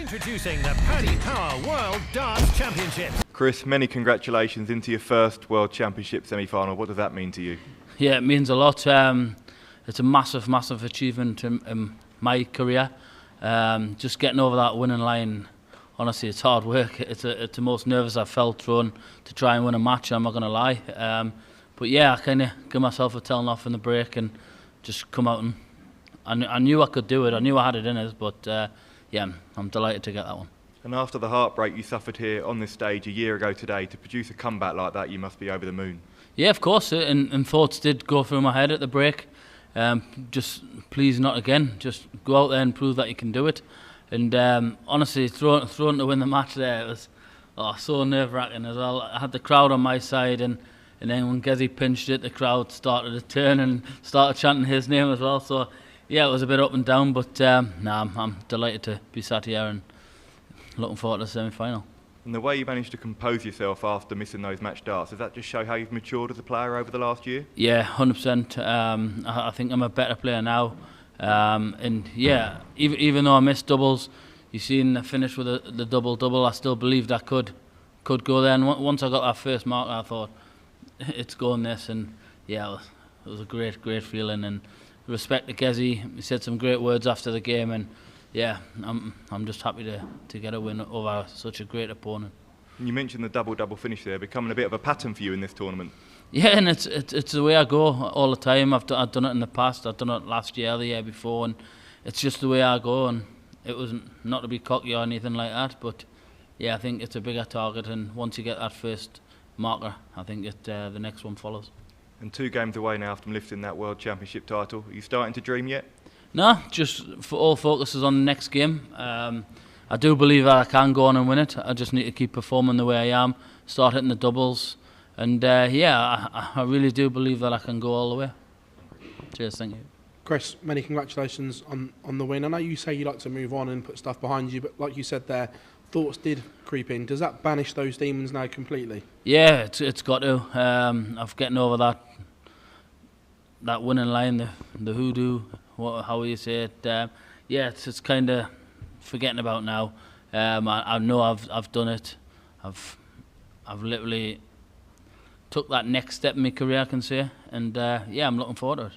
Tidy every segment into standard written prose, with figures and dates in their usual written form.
Introducing the Paddy Power World Darts Championships. Chris, many congratulations into your first World Championship semi-final. What does that mean to you? Yeah, it means a lot. It's a massive, massive achievement in my career. Just getting over that winning line, honestly, it's hard work. It's the most nervous I've felt trying to try and win a match, I'm not going to lie. But yeah, I kind of give myself a telling off in the break and just come out and I knew I could do it. I knew I had it in us, but yeah, I'm delighted to get that one. And after the heartbreak you suffered here on this stage a year ago today, to produce a comeback like that, you must be over the moon. Yeah, of course, and thoughts did go through my head at the break. Just please not again. Just go out there and prove that you can do it. And honestly, throwing to win the match there, it was so nerve-wracking as well. I had the crowd on my side, and then when Gezi pinched it, the crowd started to turn and started chanting his name as well. So yeah, it was a bit up and down, but I'm delighted to be sat here and looking forward to the semi-final. And the way you managed to compose yourself after missing those match darts, does that just show how you've matured as a player over the last year? Yeah, 100%. I think I'm a better player now. And yeah, even though I missed doubles, you've seen the finish with the double-double, I still believed I could go there. And once I got that first mark, I thought, it's going this. And yeah, it was a great, great feeling. And respect to Gezi, he said some great words after the game. And yeah, I'm just happy to get a win over such a great opponent. And you mentioned the double-double finish there, becoming a bit of a pattern for you in this tournament. Yeah, and it's the way I go all the time. I've done it in the past. I've done it last year, the year before, and it's just the way I go. And it wasn't not to be cocky or anything like that, but yeah, I think it's a bigger target. And once you get that first marker, I think the next one follows. And 2 games away now from lifting that World Championship title. Are you starting to dream yet? No, just all focus is on the next game. I do believe that I can go on and win it. I just need to keep performing the way I am, start hitting the doubles, and yeah, I really do believe that I can go all the way. Cheers, thank you. Chris, many congratulations on the win. I know you say you like to move on and put stuff behind you, but like you said there, thoughts did creep in. Does that banish those demons now completely? Yeah, it's got to. I've getting over that winning line, the hoodoo, how you say it. Yeah, it's kind of forgetting about now. I know I've done it. I've literally took that next step in my career, I can say, and yeah, I'm looking forward to it.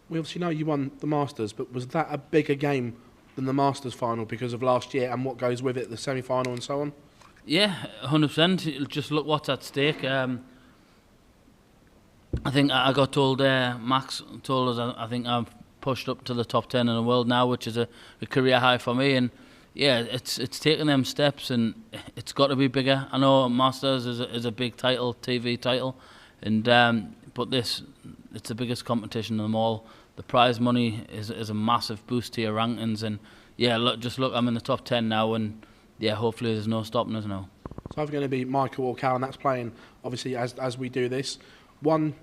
We obviously know you won the Masters, but was that a bigger game than the Masters final because of last year and what goes with it, the semi-final and so on? Yeah, 100%. Just look what's at stake. I think I got told, Max told us, I think I've pushed up to the top 10 in the world now, which is a career high for me. And yeah, it's taking them steps, and it's got to be bigger. I know Masters is a big title, TV title, and but it's the biggest competition of them all. The prize money is a massive boost to your rankings, and yeah, look, I'm in the top 10 now, and yeah, hopefully there's no stopping us now. So I'm going to be Michael or Cal, and that's playing obviously as we do this. One,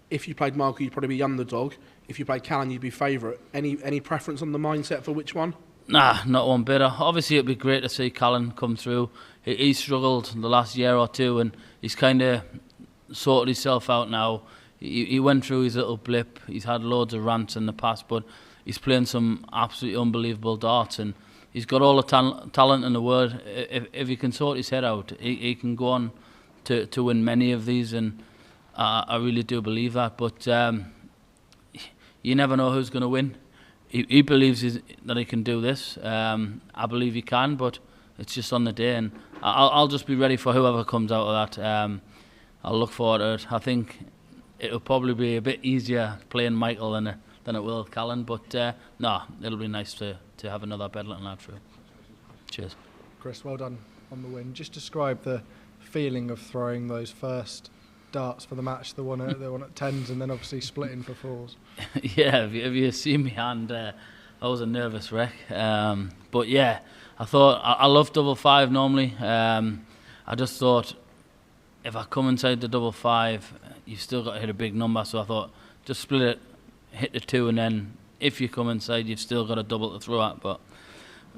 if you played Michael, you'd probably be underdog. If you played Callan, you'd be favourite. Any preference on the mindset for which one? Nah, not one bit. Obviously, it'd be great to see Callan come through. He struggled the last year or two, and he's kind of sorted himself out now. He went through his little blip. He's had loads of rants in the past, but he's playing some absolutely unbelievable darts, and he's got all the talent in the world. If he can sort his head out, he can go on to win many of these, and I really do believe that. But you never know who's going to win. He believes that he can do this. I believe he can, but it's just on the day, and I'll just be ready for whoever comes out of that. I'll look forward to it. I think it'll probably be a bit easier playing Michael than it will Callan, but no, it'll be nice to have another Bedlington lad through. Cheers. Chris, well done on the win. Just describe the feeling of throwing those first darts for the match, the one at 10s, and then obviously splitting for 4s. Yeah, if you see me hand, I was a nervous wreck. But yeah, I thought I love double 5 normally. I just thought if I come inside the double 5, you've still got to hit a big number. So I thought just split it, hit the 2, and then if you come inside, you've still got a double to throw at. But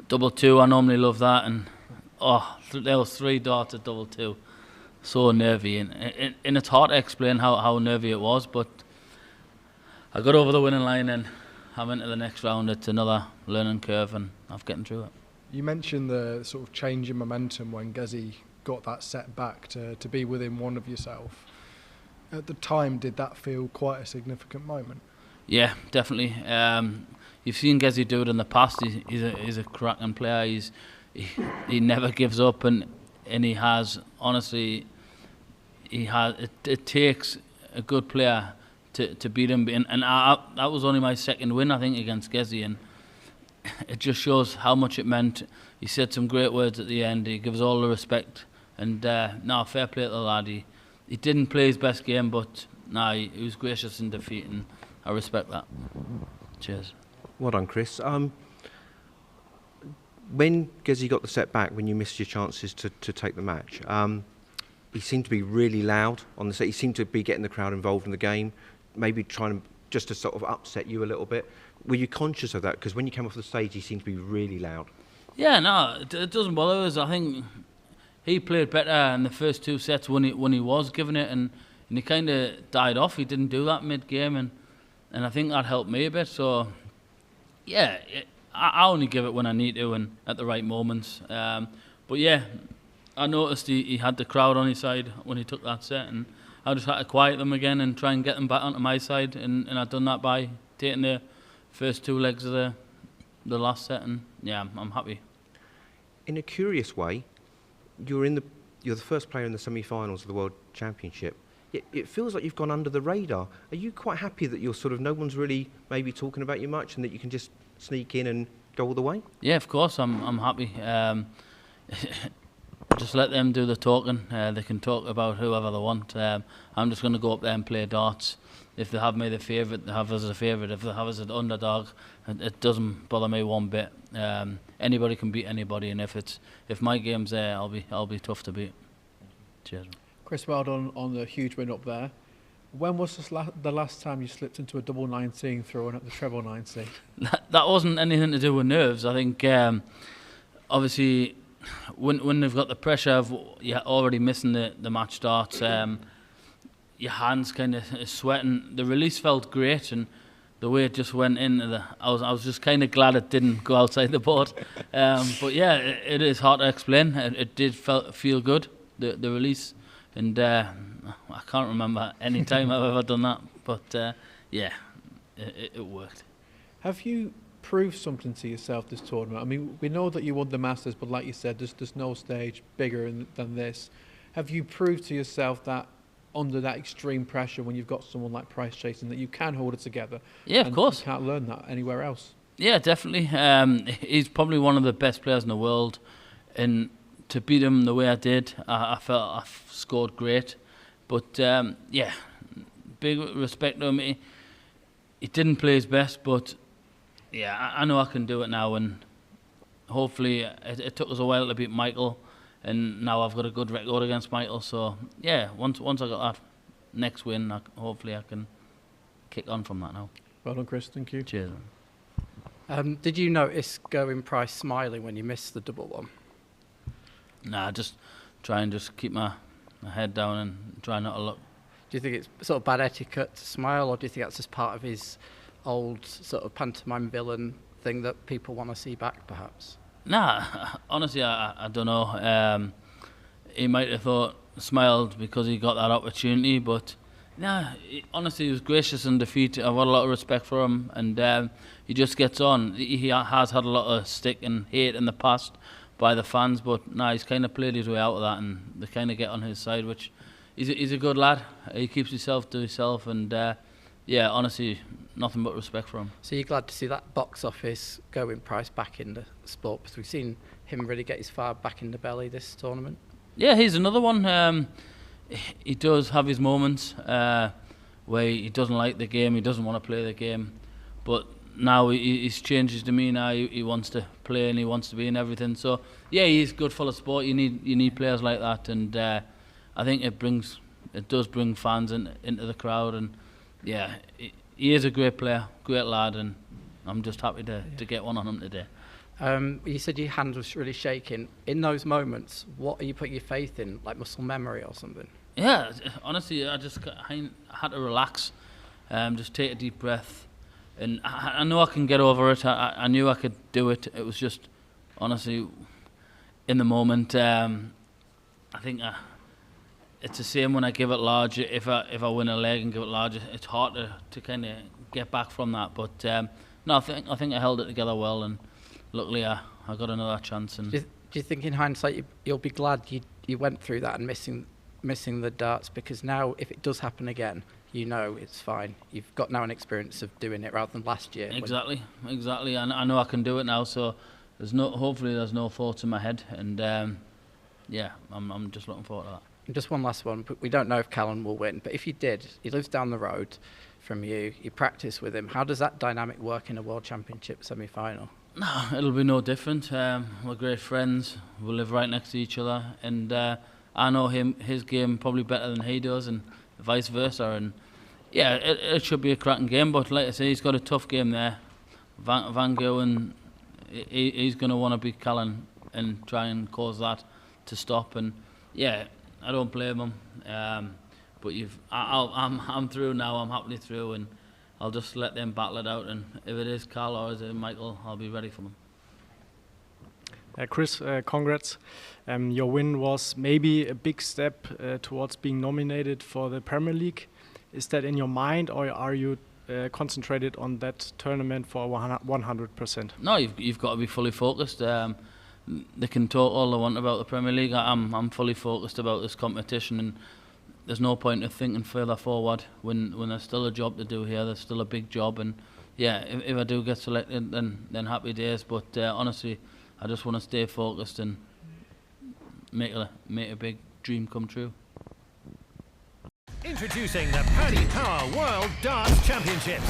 double 2, I normally love that, and there was 3 darts at double 2. So nervy, and it's hard to explain how nervy it was, but I got over the winning line and I'm into the next round. It's another learning curve, and I'm getting through it. You mentioned the sort of change in momentum when Gezi got that set back to be within one of yourself. At the time, did that feel quite a significant moment? Yeah, definitely. You've seen Gezi do it in the past. He's a cracking player. He never gives up, and he has, honestly, it takes a good player to beat him. And that was only my second win, I think, against Gezi, and it just shows how much it meant. He said some great words at the end. He gives all the respect, and fair play to the lad. He didn't play his best game, but he was gracious in defeat, and I respect that. Cheers. Well done, Chris. When Gezi got the set back, when you missed your chances to take the match, he seemed to be really loud on the set. He seemed to be getting the crowd involved in the game, maybe trying just to sort of upset you a little bit. Were you conscious of that? Because when you came off the stage, he seemed to be really loud. Yeah, no, it doesn't bother us. I think he played better in the first two sets when he was giving it, and he kind of died off. He didn't do that mid-game, and I think that helped me a bit. So, yeah, I only give it when I need to and at the right moments. But yeah, I noticed he had the crowd on his side when he took that set, and I just had to quiet them again and try and get them back onto my side, and I've done that by taking the first two legs of the last set, and yeah, I'm happy. In a curious way, you're the first player in the semi-finals of the World Championship. It feels like you've gone under the radar. Are you quite happy that you're sort of no one's really maybe talking about you much, and that you can just sneak in and go all the way? Yeah, of course, I'm happy. Just let them do the talking. They can talk about whoever they want. I'm just going to go up there and play darts. If they have me the favourite, they have us as a favourite. If they have us as an underdog, it doesn't bother me one bit. Anybody can beat anybody, and if my game's there, I'll be tough to beat. Cheers. Chris, well done on the huge win up there. When was the last time you slipped into a double 19 throwing up the treble 19? That wasn't anything to do with nerves. I think obviously when they've got the pressure of you're already missing the match darts, your hands kind of sweating. The release felt great, and the way it just went in, I was just kind of glad it didn't go outside the board. But yeah, it is hard to explain. It did feel good, the release, and I can't remember any time I've ever done that. But yeah, it worked. Have you proved something to yourself this tournament? I mean, we know that you won the Masters, but like you said, there's no stage bigger than this. Have you proved to yourself that under that extreme pressure, when you've got someone like Price chasing, that you can hold it together? Yeah, of course. You can't learn that anywhere else. Yeah, definitely. He's probably one of the best players in the world, and to beat him the way I did, I felt I scored great. But yeah, big respect to him. He didn't play his best, but yeah, I know I can do it now, and hopefully it took us a while to beat Michael, and now I've got a good record against Michael. So yeah, once I got that next win, hopefully I can kick on from that now. Well done, Chris. Thank you. Cheers. Did you notice Going Price smiling when you missed the double one? Nah, just try and just keep my head down and try not to look. Do you think it's sort of bad etiquette to smile, or do you think that's just part of his old sort of pantomime villain thing that people want to see back, perhaps? Nah, honestly, I don't know. He might have smiled because he got that opportunity, but nah, honestly, he was gracious in defeat. I've got a lot of respect for him, and he just gets on. He has had a lot of stick and hate in the past by the fans, but nah, he's kind of played his way out of that, and they kind of get on his side, which he's a good lad. He keeps himself to himself, and yeah, honestly, nothing but respect for him. So you're glad to see that box office Going Price back in the sport, because we've seen him really get his fire back in the belly this tournament? Yeah, he's another one. He does have his moments where he doesn't like the game, he doesn't want to play the game, but now he's changed his demeanour. He wants to play and he wants to be in everything. So yeah, he's good full of sport. You need players like that, and I think it does bring fans into the crowd, and yeah, he is a great player, great lad, and I'm just happy to get one on him today. You said your hand was really shaking. In those moments, what are you putting your faith in, like muscle memory or something? Yeah, honestly, I had to relax, just take a deep breath, and I know I can get over it. I knew I could do it. It was just honestly, in the moment, I think it's the same when I give it large. If I win a leg and give it large, it's hard to kind of get back from that. But no, I think I held it together well, and luckily I got another chance. And Do you think in hindsight you'll be glad you went through that and missing the darts, because now if it does happen again, you know it's fine. You've got now an experience of doing it rather than last year. Exactly. And I know I can do it now, so hopefully there's no thoughts in my head, and yeah, I'm just looking forward to that. And just one last one. But we don't know if Callan will win, but if he did, he lives down the road from you. You practice with him. How does that dynamic work in a World Championship semi-final? No, it'll be no different. We're great friends. We live right next to each other, and I know his game probably better than he does, and vice versa. And yeah, it should be a cracking game. But like I say, he's got a tough game there. Van Gogh, he's going to want to beat Callan and try and cause that to stop. And yeah, I don't blame him. But I'm through now. I'm happily through, and I'll just let them battle it out. And if it is Carl or is it Michael, I'll be ready for them. Chris, congrats. Your win was maybe a big step towards being nominated for the Premier League. Is that in your mind, or are you concentrated on that tournament for 100%? No, you've got to be fully focused. They can talk all they want about the Premier League. I'm fully focused about this competition, and there's no point of thinking further forward when there's still a job to do here. There's still a big job, and yeah, if I do get selected, then happy days. But honestly, I just want to stay focused and make a big dream come true. Introducing the Paddy Power World Darts Championships.